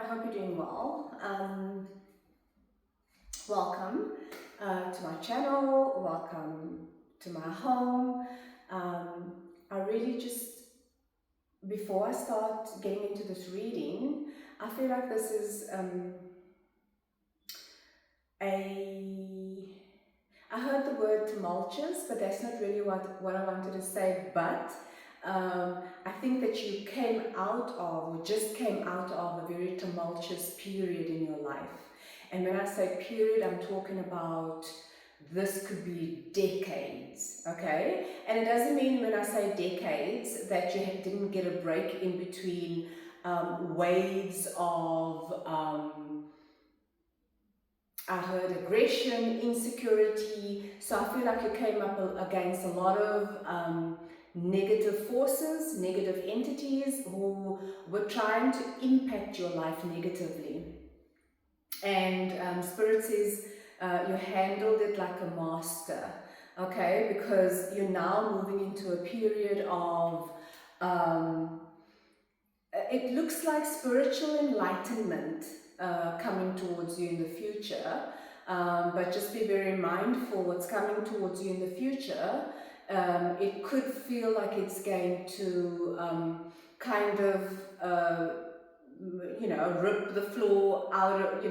I hope you're doing well. Welcome to my channel, welcome to my home. I really just, before I start getting into this reading, I feel like this is I heard the word tumultuous, but that's not really what I wanted to say, but I think that you came out of, or just came out of, a very tumultuous period in your life. And when I say period, I'm talking about this could be decades, okay? And it doesn't mean when I say decades that you didn't get a break in between waves of I heard aggression, insecurity. So I feel like you came up against a lot of negative forces, negative entities who were trying to impact your life negatively. And Spirit says you handled it like a master, okay? Because you're now moving into a period of, it looks like spiritual enlightenment coming towards you in the future, but just be very mindful what's coming towards you in the future. It could feel like it's going to kind of rip the floor out of,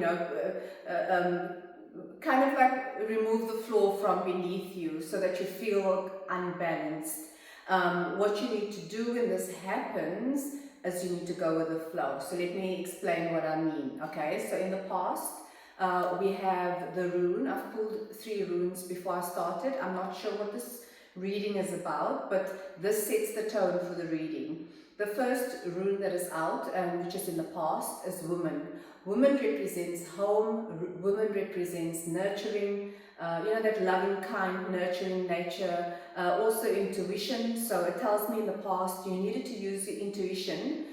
kind of like remove the floor from beneath you so that you feel unbalanced. What you need to do when this happens is you need to go with the flow. So let me explain what I mean, okay? So in the past, we have the rune. I've pulled 3 runes before I started. I'm not sure what this reading is about, but this sets the tone for the reading. The first rune that is out, which is in the past, is woman. Woman represents home, woman represents nurturing, that loving, kind, nurturing nature, also intuition. So it tells me in the past you needed to use your intuition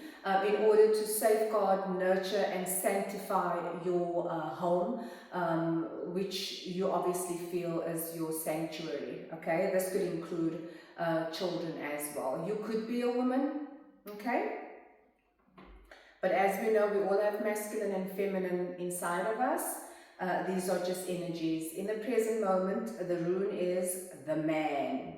in order to safeguard, nurture and sanctify your home, which you obviously feel is your sanctuary, okay? This could include children as well. You could be a woman, okay? But as we know, we all have masculine and feminine inside of us. These are just energies. In the present moment, the rune is the man.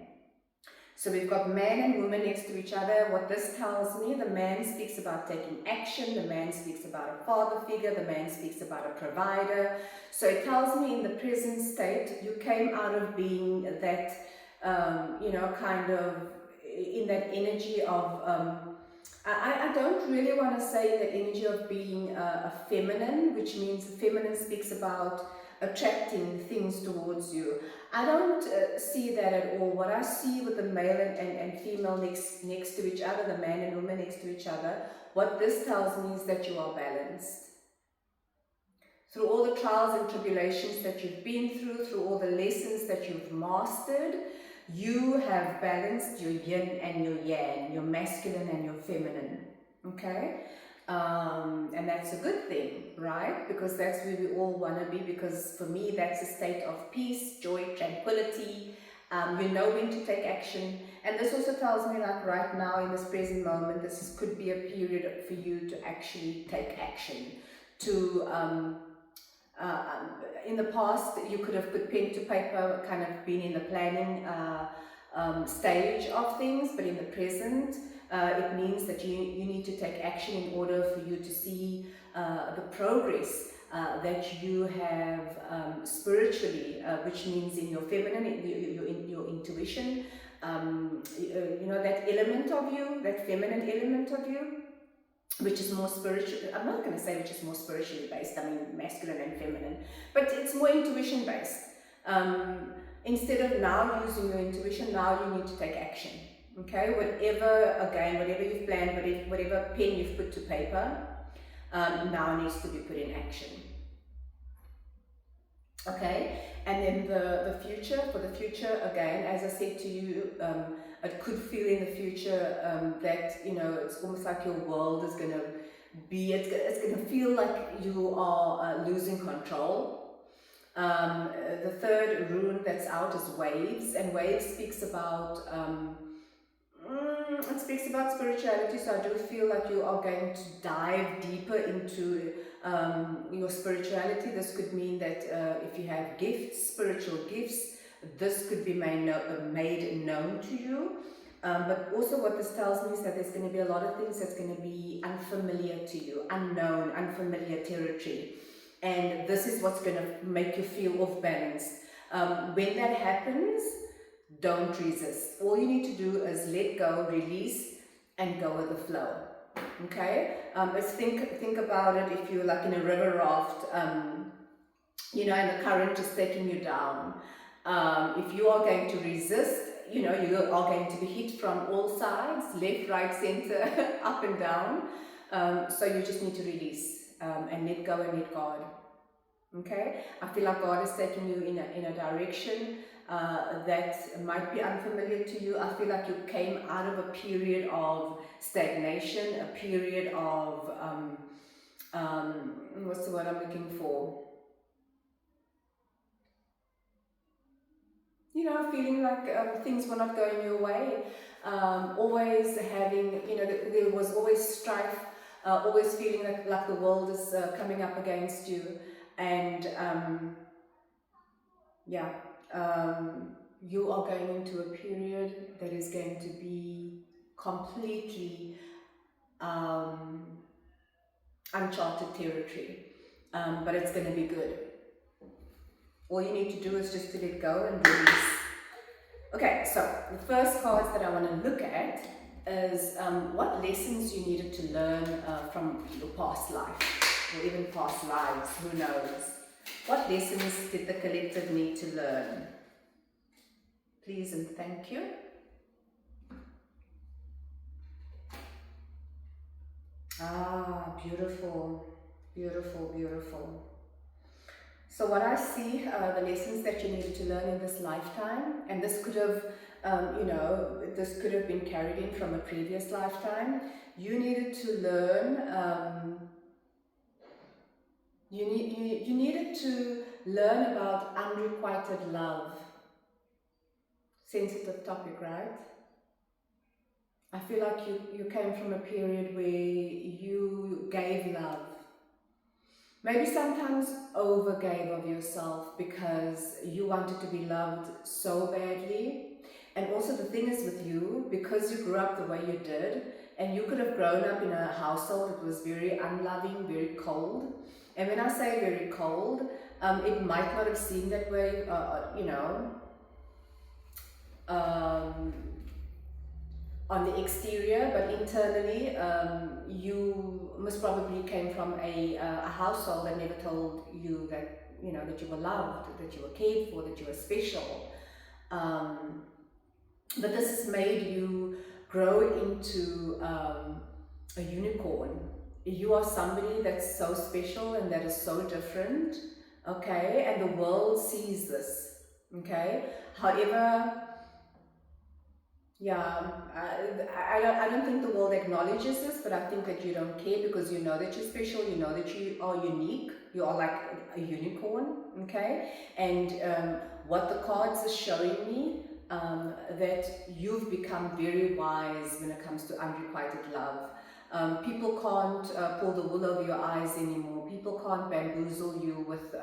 So we've got man and woman next to each other. What this tells me, the man speaks about taking action, the man speaks about a father figure, the man speaks about a provider. So it tells me in the present state, you came out of being that, kind of in that energy of, I don't really want to say the energy of being a feminine, which means feminine speaks about attracting things towards you. I don't see that at all. What I see with the male and female next to each other, the man and woman next to each other, what this tells me is that you are balanced. Through all the trials and tribulations that you've been through all the lessons that you've mastered, you have balanced your yin and your yang, your masculine and your feminine, okay? And that's a good thing, right? Because that's where we all want to be, because for me, that's a state of peace, joy, tranquility. You know when to take action. And this also tells me, like right now in this present moment, this could be a period for you to actually take action. To in the past, you could have put pen to paper, kind of been in the planning stage of things, but in the present, it means that you need to take action in order for you to see the progress that you have spiritually, which means in your feminine, your intuition, that element of you, that feminine element of you, which is more spiritual. I'm not going to say which is more spiritually based, I mean masculine and feminine, but it's more intuition based. Instead of now using your intuition, now you need to take action, okay? Whatever you've planned, whatever pen you've put to paper, now needs to be put in action, okay? And then the future, for the future, again, as I said to you, it could feel in the future that, it's almost like your world is going to be, it's going to feel like you are losing control. The third rune that's out is waves, and waves speaks about it speaks about spirituality, so I do feel like you are going to dive deeper into your spirituality. This could mean that if you have gifts, spiritual gifts, this could be made known to you. But also what this tells me is that there's going to be a lot of things that's going to be unfamiliar to you, unknown, unfamiliar territory. And this is what's going to make you feel off balance. When that happens, don't resist. All you need to do is let go, release, and go with the flow. Okay? Let's think about it. If you're like in a river raft, and the current is taking you down. If you are going to resist, you are going to be hit from all sides, left, right, center, up and down. So you just need to release and let go and let God. Okay, I feel like God is taking you in a direction that might be unfamiliar to you. I feel like you came out of a period of stagnation, a period of what's the word I'm looking for? Feeling like things were not going your way. Always having, there was always strife. Always feeling like the world is coming up against you. And you are going into a period that is going to be completely uncharted territory, but it's going to be good. All you need to do is just to let go and release. Okay, so the first cards that I want to look at is what lessons you needed to learn from your past life, or even past lives, who knows. What lessons did the collective need to learn? Please and thank you. Ah, beautiful, beautiful, beautiful. So what I see, the lessons that you needed to learn in this lifetime, and this could have, this could have been carried in from a previous lifetime. You needed to learn, you needed to learn about unrequited love. Sensitive topic, right? I feel like you came from a period where you gave love. Maybe sometimes overgave of yourself because you wanted to be loved so badly. And also the thing is with you, because you grew up the way you did, and you could have grown up in a household that was very unloving, very cold. And when I say very cold, it might not have seemed that way, on the exterior, but internally, you most probably came from a household that never told you that that you were loved, that you were cared for, that you were special. But this has made you grow into a unicorn. You are somebody that's so special and that is so different, okay? And the world sees this, okay? However, yeah, I don't think the world acknowledges this, but I think that you don't care because you know that you're special, you know that you are unique, you are like a unicorn, okay? And what the cards are showing me, that you've become very wise when it comes to unrequited love. People can't pull the wool over your eyes anymore. People can't bamboozle you with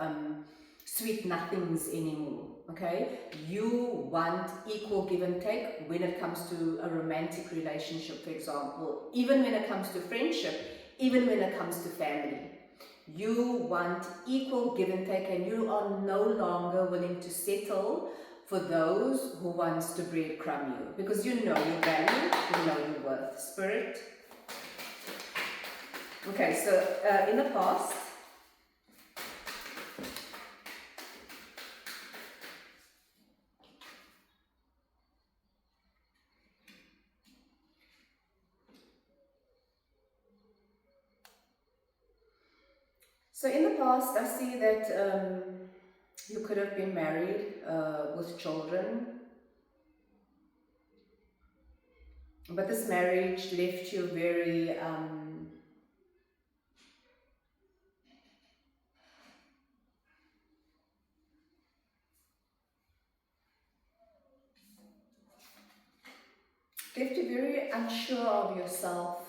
sweet nothings anymore, okay? You want equal give and take when it comes to a romantic relationship, for example, even when it comes to friendship, even when it comes to family. You want equal give and take, and you are no longer willing to settle for those who wants to breadcrumb you, because you know your value, you know your worth. Spirit. Okay, so in the past, I see that you could have been married with children, but this marriage left you very Left you very unsure of yourself.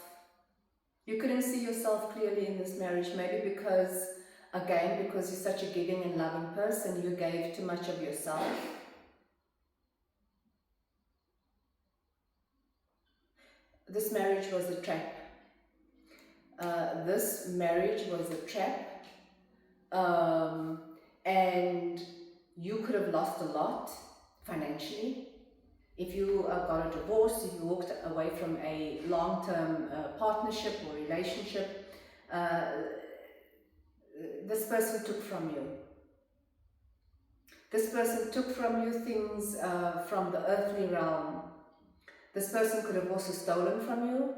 You couldn't see yourself clearly in this marriage, maybe because, again, because you're such a giving and loving person, you gave too much of yourself. This marriage was a trap. This marriage was a trap. And you could have lost a lot financially. If you got a divorce, if you walked away from a long-term partnership or relationship, this person took from you. This person took from you things from the earthly realm. This person could have also stolen from you.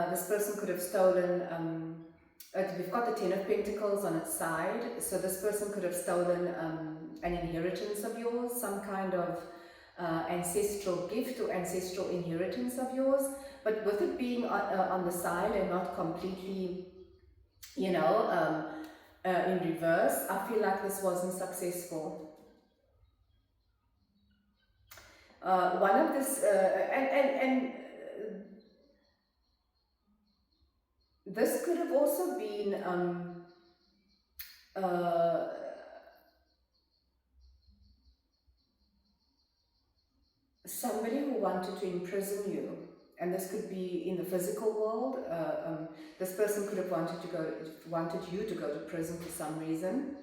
This person could have stolen, we've got the Ten of Pentacles on its side, so this person could have stolen an inheritance of yours, some kind of ancestral gift or ancestral inheritance of yours, but with it being on the side and not completely, you know, in reverse, I feel like this wasn't successful. One of this, this could have also been somebody who wanted to imprison you, and this could be in the physical world. This person could have wanted you to go to prison for some reason.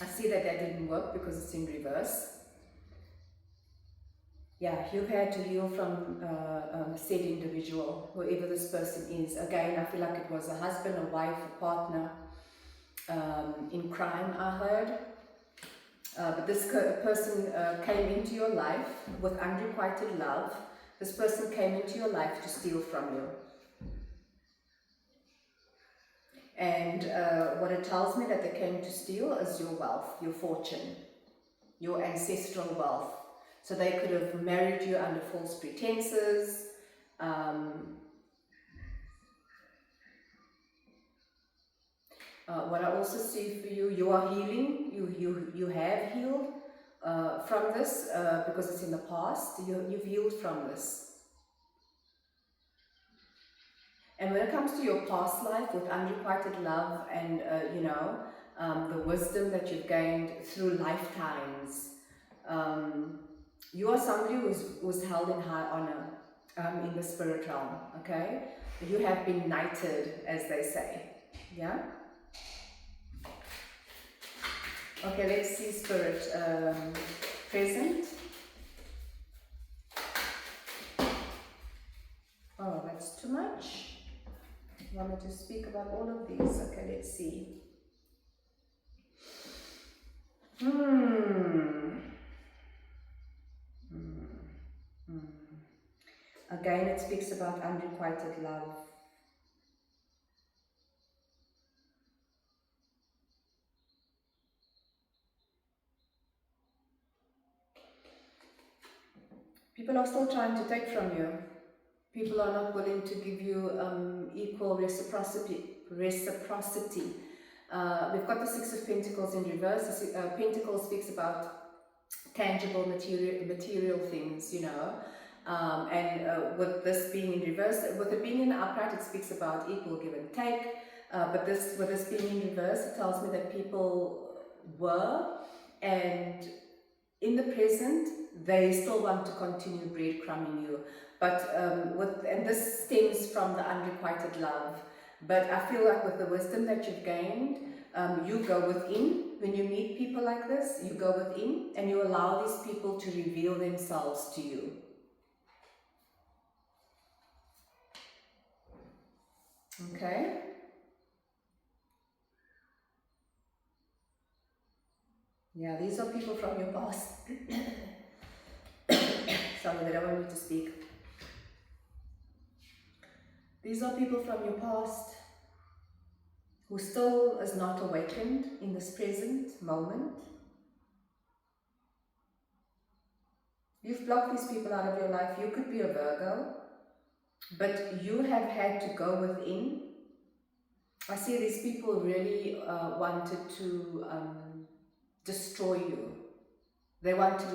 I see that didn't work because it's in reverse. Yeah, you had to heal from said individual, whoever this person is. Again, I feel like it was a husband, a wife, a partner in crime, I heard. But this person came into your life with unrequited love. This person came into your life to steal from you. And what it tells me that they came to steal is your wealth, your fortune, your ancestral wealth. So they could have married you under false pretenses. What I also see for you, you are healing. You have healed from this because it's in the past. You've healed from this. And when it comes to your past life with unrequited love and you know, the wisdom that you've gained through lifetimes, you are somebody who's held in high honor in the spirit realm, okay? You have been knighted, as they say, yeah? Okay, let's see spirit present. Oh, that's too much. I wanted to speak about all of these. Okay, let's see. Again, it speaks about unrequited love. People are still trying to take from you. People are not willing to give you equal reciprocity. We've got the Six of Pentacles in reverse. The Pentacle speaks about tangible material things, you know. With this being in reverse, with it being in upright, it speaks about equal give and take. But with this being in reverse, it tells me that people were, and in the present, they still want to continue breadcrumbing you. But and this stems from the unrequited love. But I feel like with the wisdom that you've gained, you go within. When you meet people like this, you go within and you allow these people to reveal themselves to you. Okay? Yeah, these are people from your past. Sorry, they don't want me to speak. These are people from your past who still is not awakened in this present moment. You've blocked these people out of your life. You could be a Virgo, but you have had to go within. I see these people really wanted to destroy you. They wanted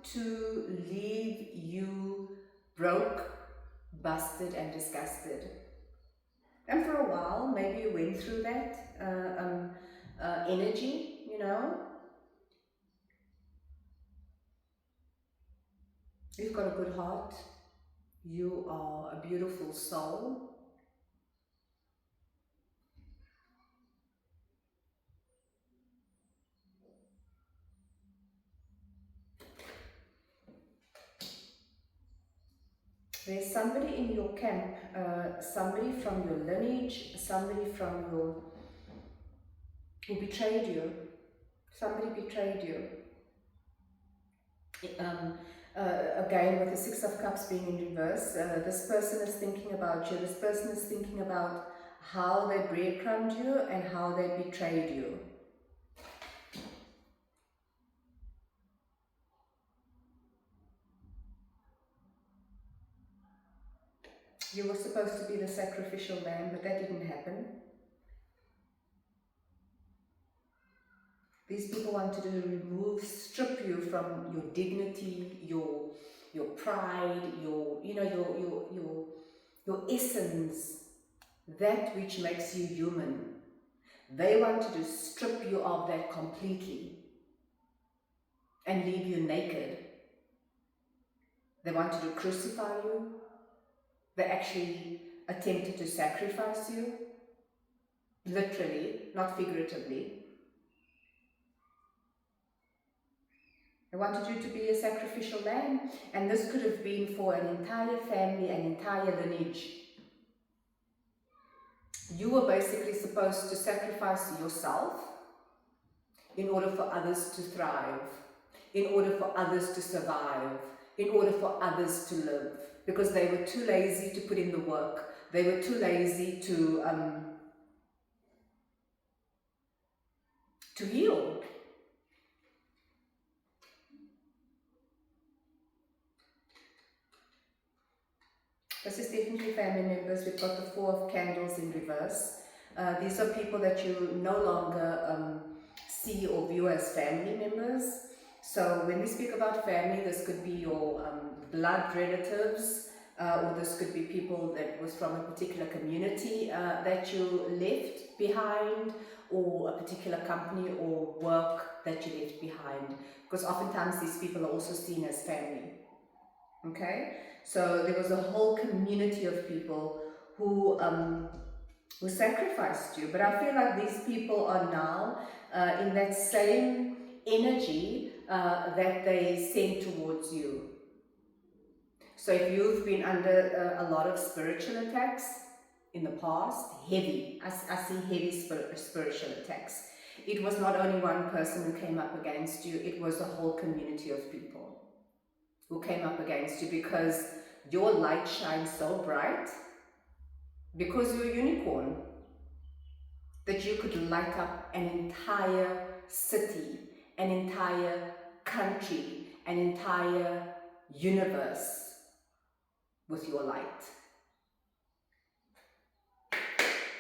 to leave you broke, busted and disgusted. And for a while, maybe you went through that energy, you know. You've got a good heart. You are a beautiful soul. There's somebody in your camp, somebody from your lineage, somebody from your, who betrayed you. Somebody betrayed you. Again, with the Six of Cups being in reverse, this person is thinking about you. This person is thinking about how they breadcrumbed you and how they betrayed you. You were supposed to be the sacrificial lamb, but that didn't happen. These people wanted to remove, strip you from your dignity, your pride, your essence, that which makes you human. They wanted to strip you of that completely and leave you naked. They wanted to crucify you. They actually attempted to sacrifice you, literally, not figuratively. They wanted you to be a sacrificial lamb, and this could have been for an entire family, an entire lineage. You were basically supposed to sacrifice yourself in order for others to thrive, in order for others to survive, in order for others to live, because they were too lazy to put in the work. They were too lazy to heal. This is definitely family members. We've got the Four of Candles in reverse. These are people that you no longer see or view as family members. So when we speak about family, this could be your blood relatives, or this could be people that was from a particular community that you left behind, or a particular company or work that you left behind. Because oftentimes these people are also seen as family. Okay? So there was a whole community of people who sacrificed you. But I feel like these people are now in that same energy that they sent towards you. So if you've been under a lot of spiritual attacks in the past, heavy, I see heavy spiritual attacks. It was not only one person who came up against you, it was a whole community of people who came up against you, because your light shines so bright, because you're a unicorn, that you could light up an entire city, an entire country, an entire universe with your light.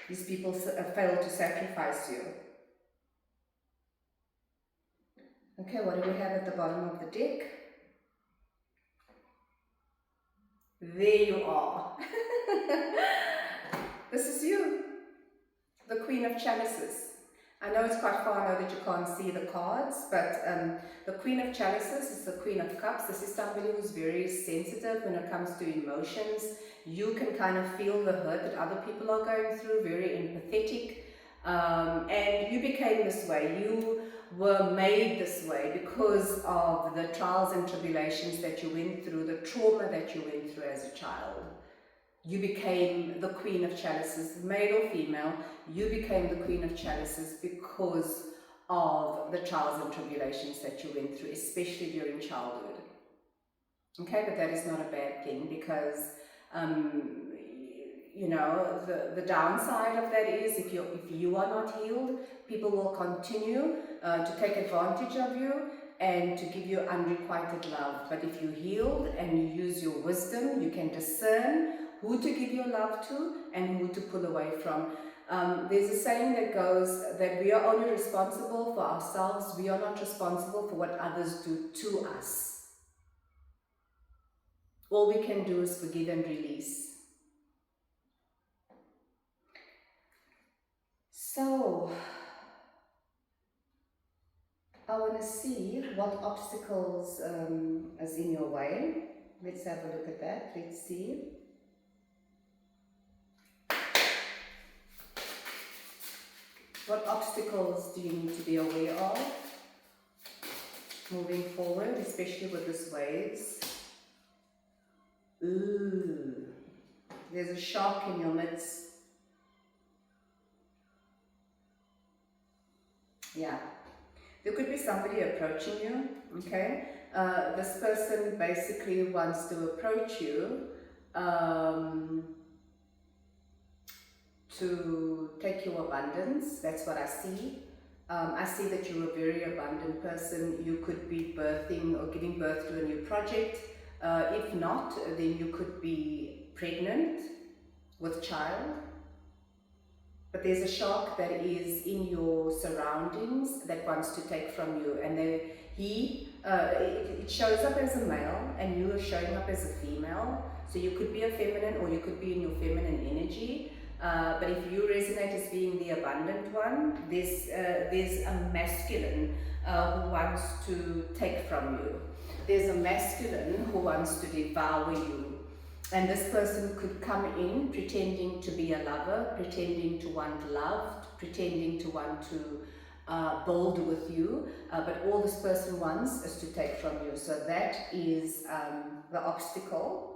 These people failed to sacrifice you. Okay, what do we have at the bottom of the deck? There you are. This is you, the Queen of Chalices. I know it's quite far, I know that you can't see the cards, but the Queen of Chalices is the Queen of Cups. This is somebody who's very sensitive when it comes to emotions. You can kind of feel the hurt that other people are going through, very empathetic. And you became this way. You were made this way because of the trials and tribulations that you went through, the trauma that you went through as a child. You became the Queen of Chalices, male or female. You became the Queen of Chalices because of the trials and tribulations that you went through, especially during childhood. Okay, but that is not a bad thing, because you know, the downside of that is if you are not healed, people will continue to take advantage of you and to give you unrequited love. But if you're healed and you use your wisdom, you can discern who to give your love to and who to pull away from. There's a saying that goes that we are only responsible for ourselves. We are not responsible for what others do to us. All we can do is forgive and release. So, I want to see what obstacles is in your way. Let's have a look at that. Let's see. What obstacles do you need to be aware of moving forward, especially with this waves? Ooh, there's a shark in your midst. Yeah, there could be somebody approaching you, okay? This person basically wants to approach you to take your abundance. That's what I see. I see that you're a very abundant person. You could be birthing or giving birth to a new project. If not, then you could be pregnant with child. But there's a shark that is in your surroundings that wants to take from you, and it shows up as a male and you are showing up as a female. So you could be a feminine or you could be in your feminine energy. But if you resonate as being the abundant one, there's a masculine who wants to take from you. There's a masculine who wants to devour you. And this person could come in pretending to be a lover, pretending to want loved, pretending to want to build with you, but all this person wants is to take from you. So that is the obstacle.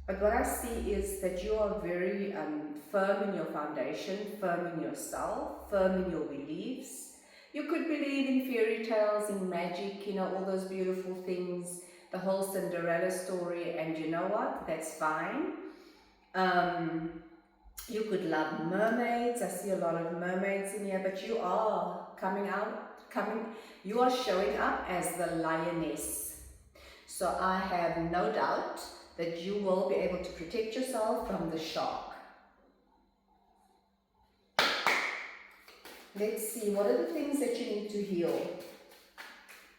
But what I see is that you are very firm in your foundation, firm in yourself, firm in your beliefs. You could believe in fairy tales, in magic, you know, all those beautiful things, the whole Cinderella story, and you know what? That's fine. You could love mermaids. I see a lot of mermaids in here, but you are you are showing up as the lioness. So I have no doubt that you will be able to protect yourself from the shark. Let's see, what are the things that you need to heal?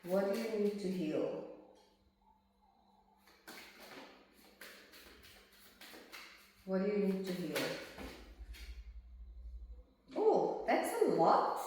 What do you need to heal? What do you need to heal? Oh, that's a lot.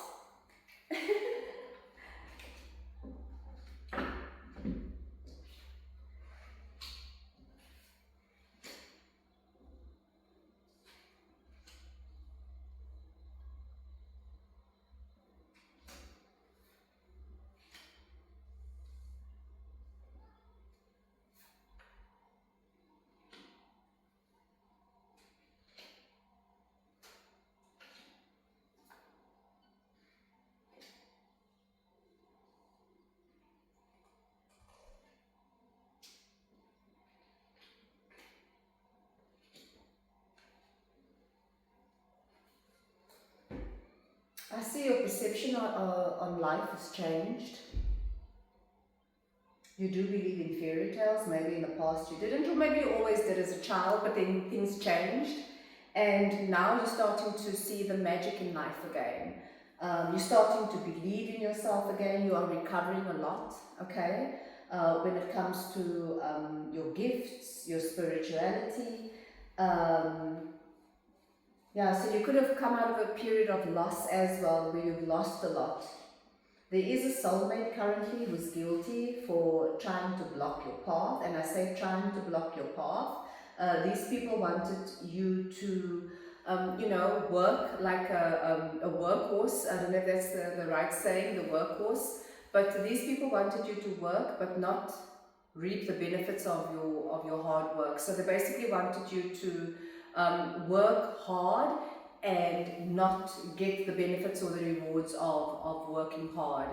I see your perception on life has changed. You do believe in fairy tales, maybe in the past you didn't, or maybe you always did as a child, but then things changed. And now you're starting to see the magic in life again. You're starting to believe in yourself again. You are recovering a lot, okay? When it comes to your gifts, your spirituality. Yeah, so you could have come out of a period of loss as well, where you've lost a lot. There is a soulmate currently who's guilty for trying to block your path, and I say trying to block your path. These people wanted you to, work like a workhorse. I don't know if that's the right saying, the workhorse. But these people wanted you to work, but not reap the benefits of your hard work. So they basically wanted you to work hard and not get the benefits or the rewards of working hard.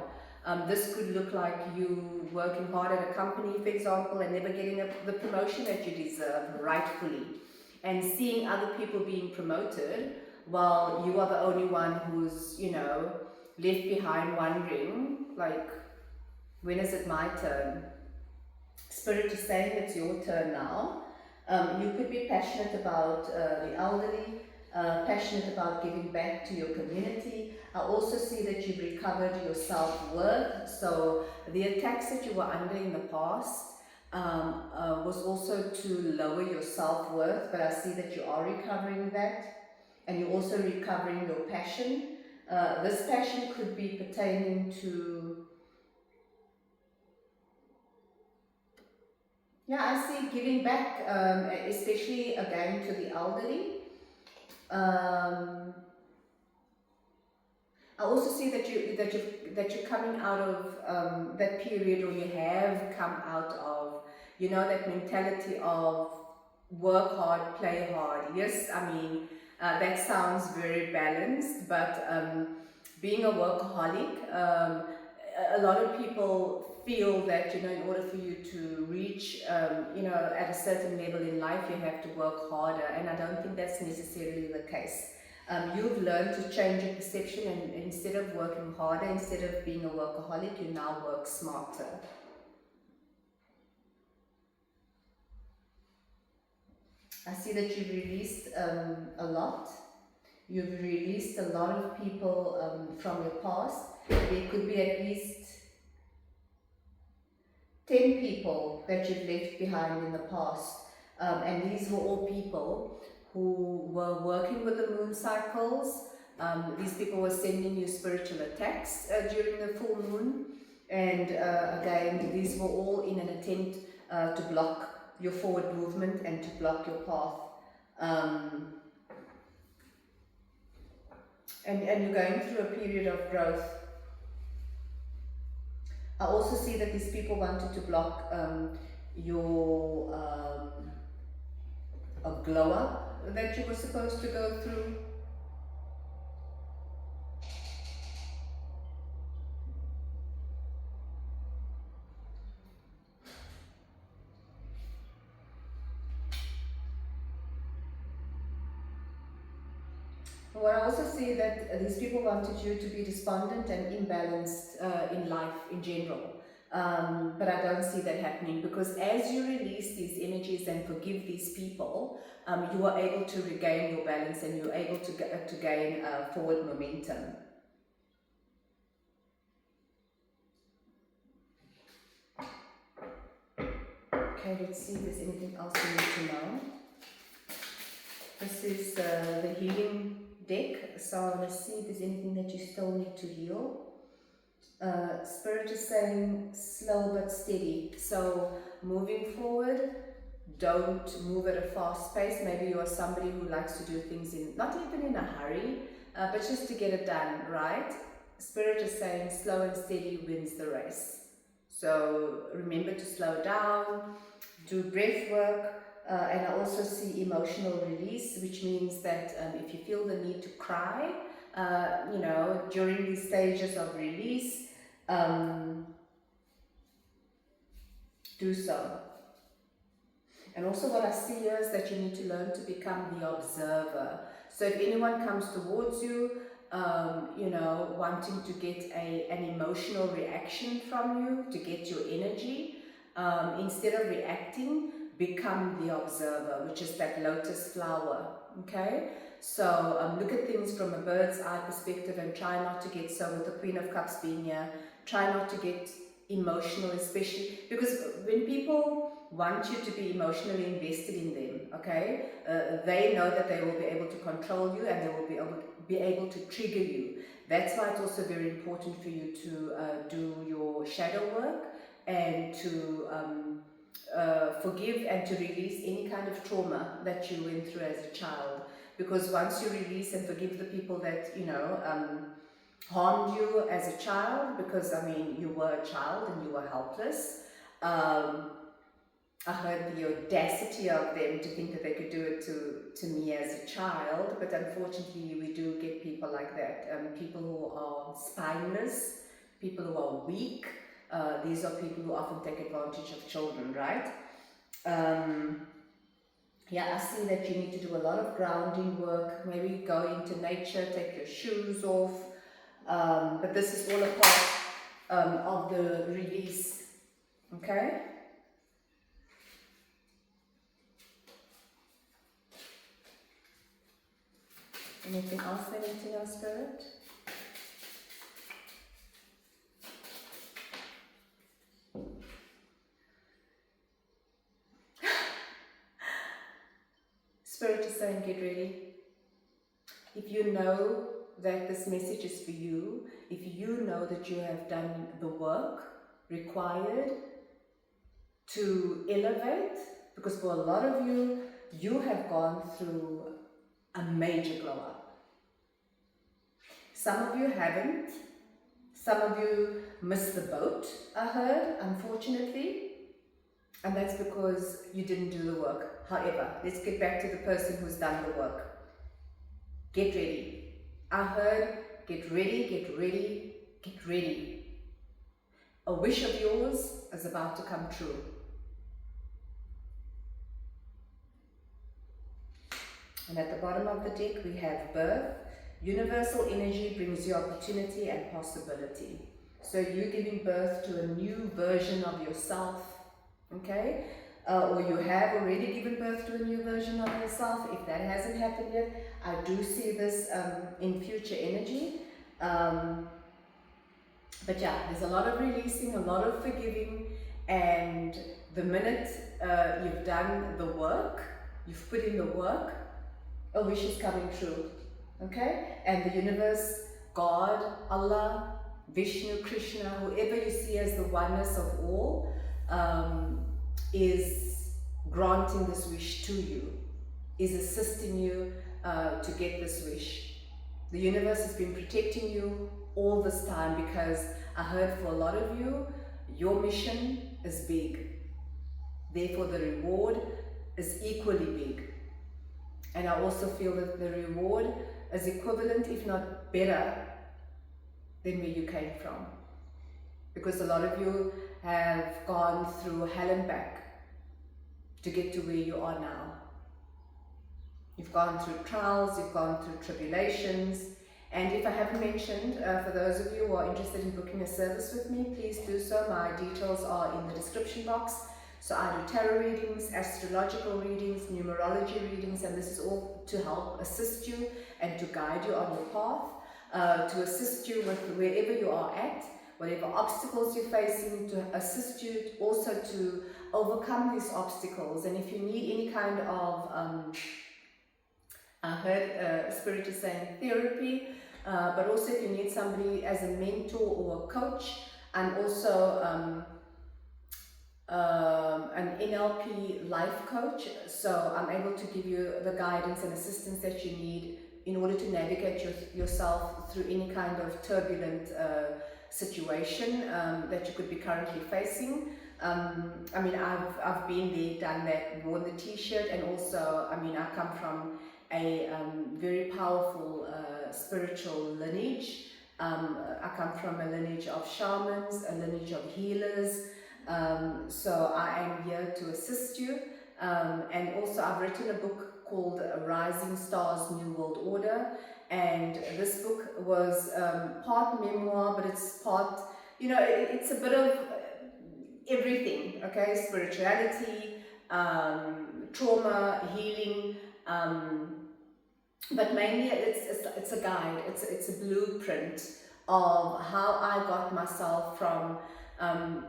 This could look like you working hard at a company, for example, and never getting the promotion that you deserve rightfully, and seeing other people being promoted while you are the only one who's, left behind wondering, like, when is it my turn? Spirit is saying it's your turn now. You could be passionate about the elderly. passionate about giving back to your community. I also see that you've recovered your self-worth. So the attacks that you were under in the past was also to lower your self-worth, but I see that you are recovering that, and you're also recovering your passion. This passion could be pertaining to, yeah, I see giving back, especially again to the elderly. I also see that you're coming out of that period, or you have come out of, you know, that mentality of work hard, play hard. Yes, I mean that sounds very balanced, but being a workaholic, a lot of people feel that, you know, in order for you to reach, you know, at a certain level in life, you have to work harder, and I don't think that's necessarily the case. You've learned to change your perception, and instead of working harder, instead of being a workaholic, you now work smarter. I see that you've released a lot. You've released a lot of people from your past. There could be at least 10 people that you've left behind in the past. And these were all people who were working with the moon cycles. These people were sending you spiritual attacks during the full moon. And again, these were all in an attempt to block your forward movement and to block your path. And you're going through a period of growth. I also see that these people wanted to block your a glow up that you were supposed to go through. Well, I also see that these people wanted you to be despondent and imbalanced in life in general. But I don't see that happening, because as you release these energies and forgive these people, you are able to regain your balance, and you're able to gain forward momentum. Okay, let's see if there's anything else you need to know. This is the healing deck, so let's see if there's anything that you still need to heal. Spirit is saying slow but steady. So moving forward, don't move at a fast pace. Maybe you are somebody who likes to do things in, not even in a hurry, but just to get it done, right? Spirit is saying slow and steady wins the race. So remember to slow down, do breath work, and I also see emotional release, which means that if you feel the need to cry, you know, during these stages of release, do so. And also what I see here is that you need to learn to become the observer. So if anyone comes towards you, you know, wanting to get an emotional reaction from you, to get your energy, instead of reacting, become the observer, which is that lotus flower, okay? So look at things from a bird's eye perspective, and try not to get, so with the Queen of Cups being here, try not to get emotional, especially because when people want you to be emotionally invested in them, okay, they know that they will be able to control you, and they will be able to trigger you. That's why it's also very important for you to do your shadow work, and to forgive and to release any kind of trauma that you went through as a child. Because once you release and forgive the people that, you know, harmed you as a child, because I mean you were a child and you were helpless, I heard the audacity of them to think that they could do it to me as a child, but unfortunately we do get people like that, people who are spineless, people who are weak. These are people who often take advantage of children, right? Yeah, I see that you need to do a lot of grounding work, maybe go into nature, take your shoes off, but this is all a part of the release, okay? Anything else they need to know, Spirit? Spirit is saying, get ready. If you know that this message is for you, if you know that you have done the work required to elevate, because for a lot of you, you have gone through a major glow up. Some of you haven't. Some of you missed the boat, I heard, unfortunately. And that's because you didn't do the work. However, let's get back to the person who's done the work. Get ready. I heard, get ready, get ready, get ready. A wish of yours is about to come true. And at the bottom of the deck, we have birth. Universal energy brings you opportunity and possibility. So you're giving birth to a new version of yourself, okay? Or you have already given birth to a new version of yourself. If that hasn't happened yet, I do see this in future energy. But yeah, there's a lot of releasing, a lot of forgiving, and the minute you've done the work, you've put in the work, a wish is coming true, okay? And the universe, God, Allah, Vishnu, Krishna, whoever you see as the oneness of all, is granting this wish to you, is assisting you to get this wish. The universe has been protecting you all this time, because I heard for a lot of you, your mission is big. Therefore, the reward is equally big. And I also feel that the reward is equivalent, if not better, than where you came from. Because a lot of you have gone through hell and back to get to where you are now. You've gone through trials, you've gone through tribulations. And if I haven't mentioned, for those of you who are interested in booking a service with me, please do so. My details are in the description box. So I do tarot readings, astrological readings, numerology readings, and this is all to help assist you and to guide you on your path, to assist you with wherever you are at, whatever obstacles you're facing, to assist you also to overcome these obstacles. And if you need any kind of, I heard Spirit is saying therapy, but also if you need somebody as a mentor or a coach, I'm also an NLP life coach, so I'm able to give you the guidance and assistance that you need in order to navigate yourself through any kind of turbulent situation that you could be currently facing. I mean, I've been there, done that, worn the t-shirt, and also, I mean, I come from a very powerful spiritual lineage. I come from a lineage of shamans, a lineage of healers. So I am here to assist you, and also I've written a book called Rising Stars New World Order, and this book was part memoir, but it's part, you know, it's a bit of everything, okay? Spirituality, trauma, healing, but mainly it's a guide, it's a blueprint of how I got myself from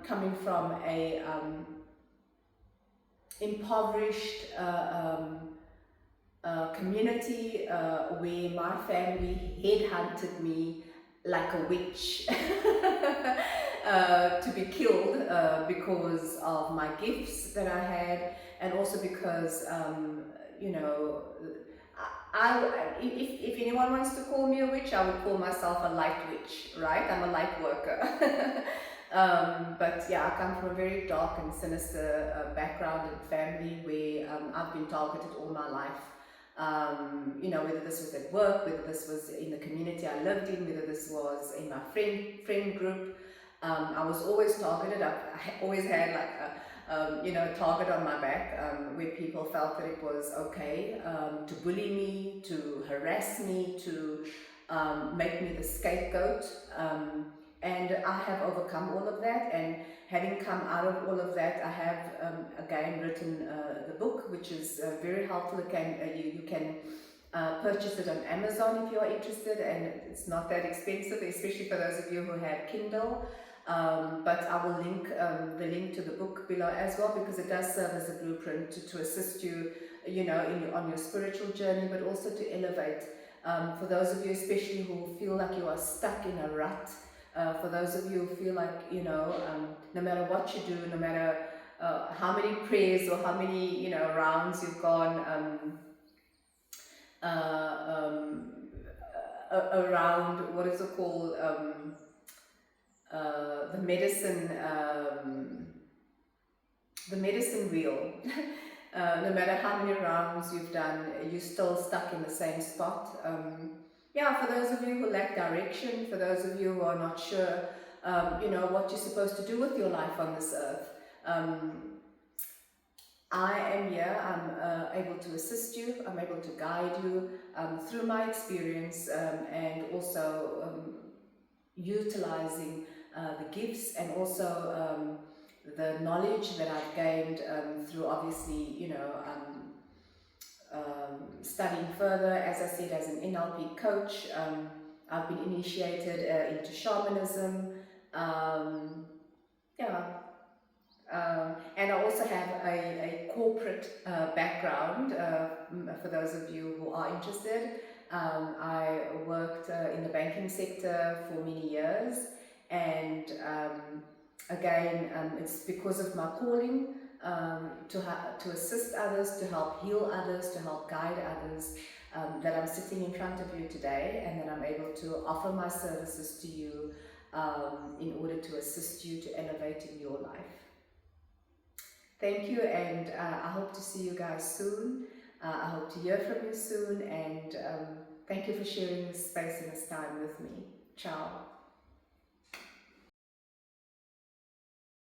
coming from a impoverished community where my family headhunted me like a witch to be killed because of my gifts that I had, and also because you know, if anyone wants to call me a witch, I would call myself a light witch, right? I'm a light worker. But yeah, I come from a very dark and sinister background and family where I've been targeted all my life. You know, whether this was at work, whether this was in the community I lived in, whether this was in my friend group. I was always targeted. I always had like a you know, target on my back, where people felt that it was okay to bully me, to harass me, to make me the scapegoat. And I have overcome all of that, and having come out of all of that, I have again written the book, which is very helpful. You can Purchase it on Amazon if you are interested, and it's not that expensive, especially for those of you who have Kindle. But I will link the link to the book below as well, because it does serve as a blueprint to assist you, you know, on your spiritual journey, but also to elevate. For those of you especially who feel like you are stuck in a rut, for those of you who feel like, you know, no matter what you do, no matter how many prayers or how many, you know, rounds you've gone around, what is it called, the medicine wheel. No matter how many rounds you've done, you're still stuck in the same spot. Yeah, for those of you who lack direction, for those of you who are not sure, you know, what you're supposed to do with your life on this earth, I am here. I'm able to assist you. I'm able to guide you through my experience, and also utilizing the gifts, and also the knowledge that I've gained through, obviously, you know, studying further. As I said, as an NLP coach, I've been initiated into shamanism. Yeah. And I also have a corporate background, for those of you who are interested. I worked in the banking sector for many years, and again, it's because of my calling to assist others, to help heal others, to help guide others, that I'm sitting in front of you today, and that I'm able to offer my services to you in order to assist you to elevate in your life. Thank you, and I hope to see you guys soon. I hope to hear from you soon, and thank you for sharing this space and this time with me. Ciao.